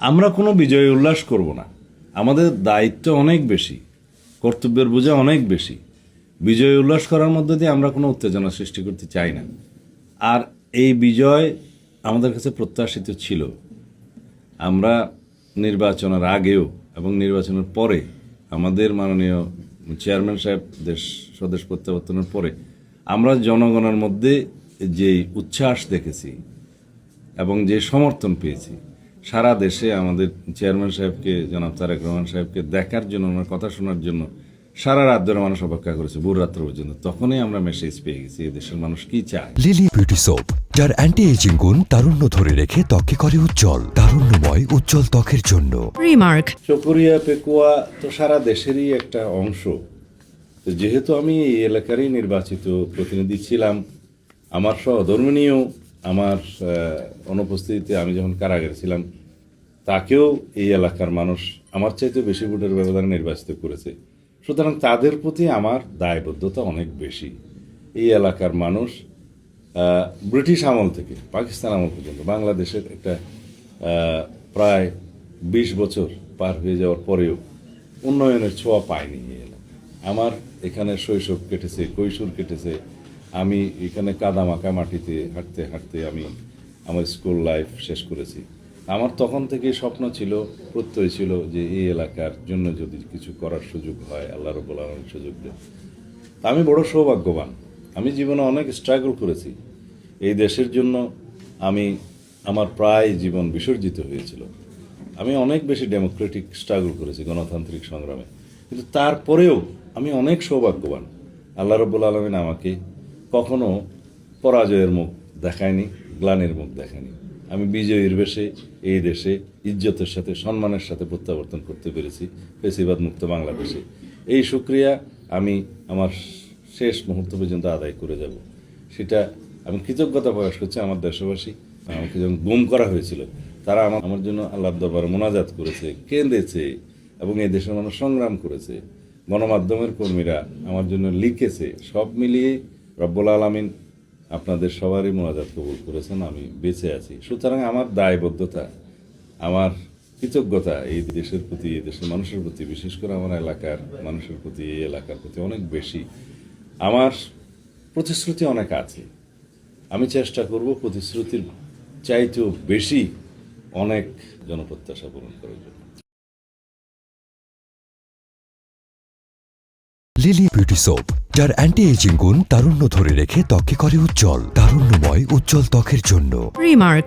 আমরা কোনো বিজয় উল্লাস করব না। আমাদের দায়িত্ব অনেক বেশি, কর্তব্যের বোঝা অনেক বেশি। বিজয় উল্লাস করার মধ্যে দিয়ে আমরা কোনো উত্তেজনা সৃষ্টি করতে চাই না। আর এই বিজয় আমাদের কাছে প্রত্যাশিত ছিল। আমরা নির্বাচনের আগেও এবং নির্বাচনের পরে আমাদের মাননীয় চেয়ারম্যান সাহেব স্বদেশ প্রত্যাবর্তনের পরে আমরা জনগণের মধ্যে যে উচ্ছ্বাস দেখেছি এবং যে সমর্থন পেয়েছি, সারা দেশে আমাদের চেয়ারম্যান সাহেবকে, জনাব তারেক রহমান সাহেবকে দেখার জন্য, ওনার কথা শোনার জন্য সারা রাত ধরে মানুষ অপেক্ষা করেছে, ভোর রাত্র পর্যন্ত। তখনই আমরা মেসেজ পেয়ে গেছি এই দেশের মানুষ কি চায়। লিলি বিউটি সোপ, যার অ্যান্টি এজিং গুণ তারুণ্য ধরে রেখে ত্বককে করে উজ্জ্বল। তারুণ্যময় উজ্জ্বল ত্বকের জন্য রিমার্ক। চকরিয়া পেকুয়া তো সারা দেশেরই একটা অংশ। তো যেহেতু আমি এই এলাকারই নির্বাচিত প্রতিনিধি ছিলাম, আমার সহধর্মিণীও আমার অনুপস্থিতিতে আমি যখন কারাগারে ছিলাম, তাকেও এই এলাকার মানুষ আমার চাইতে বেশি ভোটের ব্যবধানে নির্বাচিত করেছে। সুতরাং তাদের প্রতি আমার দায়বদ্ধতা অনেক বেশি। এই এলাকার মানুষ ব্রিটিশ আমল থেকে পাকিস্তান আমল পর্যন্ত বাংলাদেশের একটা প্রায় 20 বছর পার হয়ে যাওয়ার পরেও উন্নয়নের ছোঁয়া পায়নি এই এলাকা। আমার এখানে শৈশব কেটেছে, কৈশোর কেটেছে। আমি এখানে কাদামাখা মাটিতে হাঁটতে হাঁটতে আমি আমার স্কুল লাইফ শেষ করেছি। আমার তখন থেকে স্বপ্ন ছিল, প্রত্যয় ছিল যে এই এলাকার জন্য যদি কিছু করার সুযোগ হয়, আল্লাহ রাব্বুল আলামিন সুযোগ দেন। আমি বড় সৌভাগ্যবান। আমি জীবনে অনেক স্ট্রাগল করেছি এই দেশের জন্য। আমার প্রায় জীবন বিসর্জিত হয়েছিল। আমি অনেক বেশি ডেমোক্রেটিক স্ট্রাগল করেছি, গণতান্ত্রিক সংগ্রামে। কিন্তু তারপরেও আমি অনেক সৌভাগ্যবান। আল্লাহ রাব্বুল আলামিন আমাকে কখনো পরাজয়ের মুখ দেখায়নি, গ্লানির মুখ দেখায়নি। আমি বিজয়ীর বেশে এই দেশে ইজ্জতের সাথে, সম্মানের সাথে প্রত্যাবর্তন করতে পেরেছি ফ্যাসিবাদ মুক্ত বাংলাদেশে। এই শুকরিয়া আমি আমার শেষ মুহূর্ত পর্যন্ত আদায় করে যাব। সেটা আমি কৃতজ্ঞতা প্রকাশ করছি আমার দেশবাসী। আমাকে যখন গুম করা হয়েছিল, তারা আমার জন্য আল্লাহর দরবারে মোনাজাত করেছে, কেঁদেছে, এবং এই দেশের মানুষ সংগ্রাম করেছে। গণমাধ্যমের কর্মীরা আমার জন্য লিখেছে। সব মিলিয়ে রব্বুল আলামিন আপনাদের সবারই মোনাজাত কবুল করেছেন। আমি বেঁচে আছি। সুতরাং আমার দায়বদ্ধতা, আমার কৃতজ্ঞতা এই দেশের প্রতি, এই দেশের মানুষের প্রতি, বিশেষ করে আমার এলাকার মানুষের প্রতি, এই এলাকার প্রতি অনেক বেশি। আমার প্রতিশ্রুতি অনেক আছে। আমি চেষ্টা করব প্রতিশ্রুতির চাইতেও বেশি অনেক জনপ্রত্যাশা পূরণ করার জন্য। লিলি বিউটি সোপ, যার অ্যান্টি এজিং গুণ তারুণ্য ধরে রেখে ত্বককে করে উজ্জ্বল। তারুণ্যময় উজ্জ্বল ত্বকের জন্য। রিমার্ক।